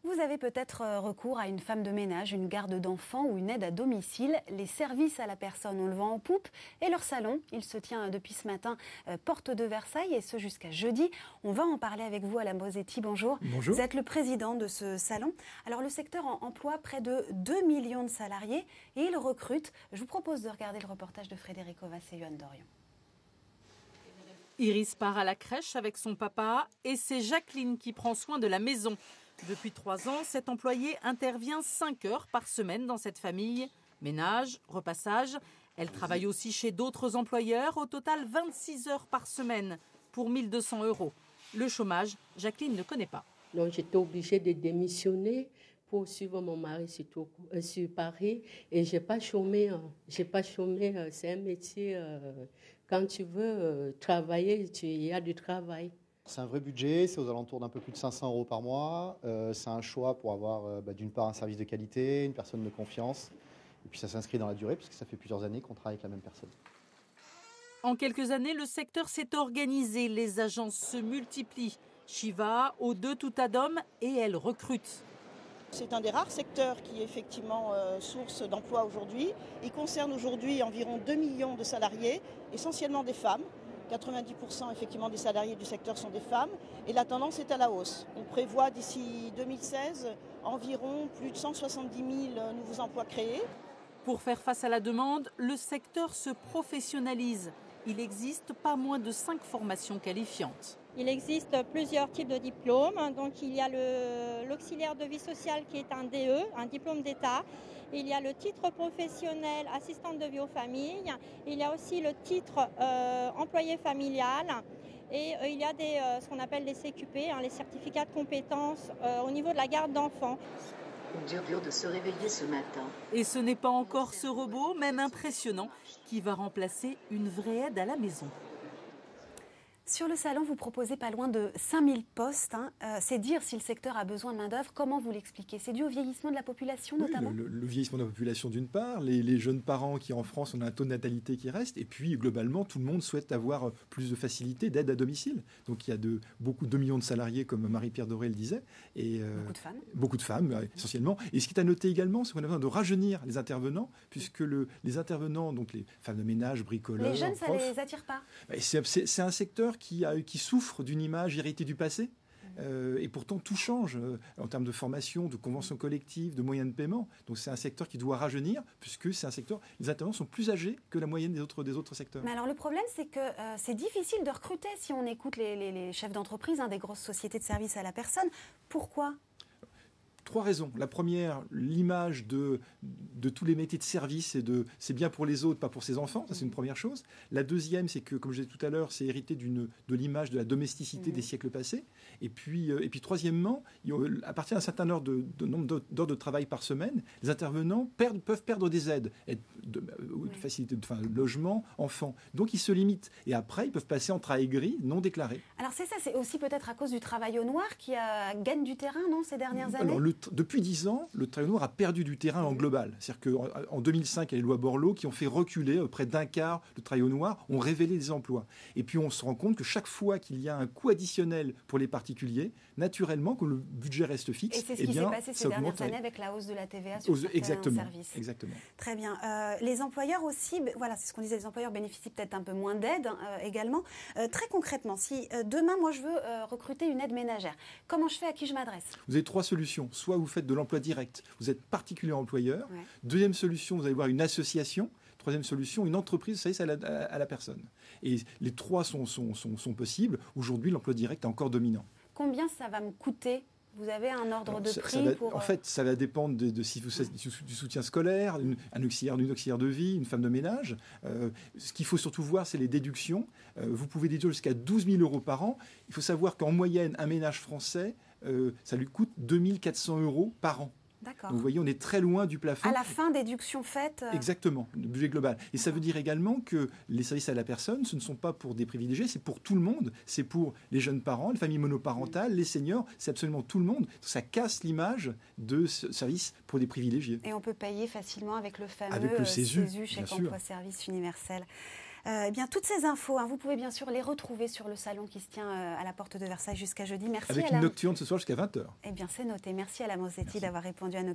Vous avez peut-être recours à une femme de ménage, une garde d'enfants ou une aide à domicile. Les services à la personne ont le vent en poupe et leur salon, il se tient depuis ce matin porte de Versailles et ce jusqu'à jeudi. On va en parler avec vous, Alain Bosetti. Bonjour. Bonjour. Vous êtes le président de ce salon. Alors le secteur emploie près de 2 millions de salariés et il recrute. Je vous propose de regarder le reportage de Frédéric Ovas et Yoann Dorion. Iris part à la crèche avec son papa et c'est Jacqueline qui prend soin de la maison. Depuis 3 ans, cette employée intervient 5 heures par semaine dans cette famille. Ménage, repassage. Elle travaille aussi chez d'autres employeurs. Au total, 26 heures par semaine pour 1 200 €. Le chômage, Jacqueline ne connaît pas. Donc j'étais obligée de démissionner pour suivre mon mari sur Paris. Et j'ai pas chômé. C'est un métier, quand tu veux travailler, il y a du travail. C'est un vrai budget, c'est aux alentours d'un peu plus de 500 € par mois. C'est un choix pour avoir d'une part un service de qualité, une personne de confiance. Et puis ça s'inscrit dans la durée puisque ça fait plusieurs années qu'on travaille avec la même personne. En quelques années, le secteur s'est organisé. Les agences se multiplient. Shiva, O2, Toutadom et elle recrute. C'est un des rares secteurs qui est effectivement source d'emploi aujourd'hui. Il concerne aujourd'hui environ 2 millions de salariés, essentiellement des femmes. 90% effectivement des salariés du secteur sont des femmes et la tendance est à la hausse. On prévoit d'ici 2016 environ plus de 170 000 nouveaux emplois créés. Pour faire face à la demande, le secteur se professionnalise. Il existe pas moins de 5 formations qualifiantes. Il existe plusieurs types de diplômes. Donc il y a l'auxiliaire de vie sociale qui est un DE, un diplôme d'État. Il y a le titre professionnel assistante de vie aux familles. Il y a aussi le titre employé familial. Et il y a ce qu'on appelle les CQP, les certificats de compétences au niveau de la garde d'enfants. Dur de se réveiller ce matin. Et ce n'est pas encore ce robot, même impressionnant, qui va remplacer une vraie aide à la maison. Sur le salon, vous proposez pas loin de 5000 postes. C'est dire si le secteur a besoin de main-d'œuvre. Comment vous l'expliquez? C'est dû au vieillissement de la population notamment? Le vieillissement de la population d'une part, les jeunes parents qui en France, on a un taux de natalité qui reste, et puis globalement, tout le monde souhaite avoir plus de facilité d'aide à domicile. Donc il y a 2 millions de salariés, comme Marie-Pierre Doré le disait. Et, beaucoup de femmes, essentiellement. Et ce qui est à noter également, c'est qu'on a besoin de rajeunir les intervenants, puisque les intervenants, donc les femmes de ménage, bricoleurs, les jeunes, profs, ça les attire pas? C'est un secteur qui souffre d'une image héritée du passé. Et pourtant, tout change en termes de formation, de conventions collectives, de moyens de paiement. Donc, c'est un secteur qui doit rajeunir, puisque c'est un secteur, les intervenants sont plus âgés que la moyenne des autres secteurs. Mais alors, le problème, c'est que c'est difficile de recruter si on écoute les chefs d'entreprise, des grosses sociétés de services à la personne. Pourquoi ? 3 raisons. La première, l'image de tous les métiers de service c'est bien pour les autres, pas pour ses enfants. Ça, c'est une première chose. La deuxième, c'est que, comme je disais tout à l'heure, c'est hérité de l'image de la domesticité des siècles passés. Et puis troisièmement, à partir d'un certain nombre d'heures de travail par semaine, les intervenants peuvent perdre des aides, facilité de logement, enfants. Donc, ils se limitent. Et après, ils peuvent passer en travail gris, non déclaré. Alors, c'est ça. C'est aussi peut-être à cause du travail au noir qui gagne du terrain, non, ces dernières années? Depuis 10 ans, le travail noir a perdu du terrain en global. C'est-à-dire qu'en 2005, il y a les lois Borloo qui ont fait reculer près d'un quart le travail au noir, ont révélé des emplois. Et puis on se rend compte que chaque fois qu'il y a un coût additionnel pour les particuliers, naturellement, comme le budget reste fixe, et c'est ce qui s'est passé ces dernières années avec la hausse de la TVA sur certains services. Exactement. Très bien. Les employeurs aussi, voilà, c'est ce qu'on disait, les employeurs bénéficient peut-être un peu moins d'aide également. Très concrètement, si demain, moi, je veux recruter une aide ménagère, comment je fais, à qui je m'adresse? Vous avez 3 solutions. Soit vous faites de l'emploi direct, vous êtes particulier employeur. Ouais. Deuxième solution, vous allez voir une association. Troisième solution, une entreprise, ça y est, à la personne. Et les 3 sont possibles. Aujourd'hui, l'emploi direct est encore dominant. Combien ça va me coûter? Vous avez un ordre de prix En fait, ça va dépendre du soutien scolaire, un auxiliaire de vie, une femme de ménage. Ce qu'il faut surtout voir, c'est les déductions. Vous pouvez déduire jusqu'à 12 000 € par an. Il faut savoir qu'en moyenne, un ménage français, ça lui coûte 2 400 € par an. D'accord. Donc vous voyez, on est très loin du plafond. À la fin, déduction faite. Exactement, le budget global. Et ça veut dire également que les services à la personne, ce ne sont pas pour des privilégiés, c'est pour tout le monde. C'est pour les jeunes parents, les familles monoparentales, les seniors, c'est absolument tout le monde. Ça casse l'image de ce service pour des privilégiés. Et on peut payer facilement avec le fameux avec le CESU, chèque emploi service universel. Eh bien, toutes ces infos, vous pouvez bien sûr les retrouver sur le salon qui se tient à la porte de Versailles jusqu'à jeudi. Merci avec une nocturne ce soir jusqu'à 20h. Eh bien, c'est noté. Merci à la Mosetti d'avoir répondu à nos questions.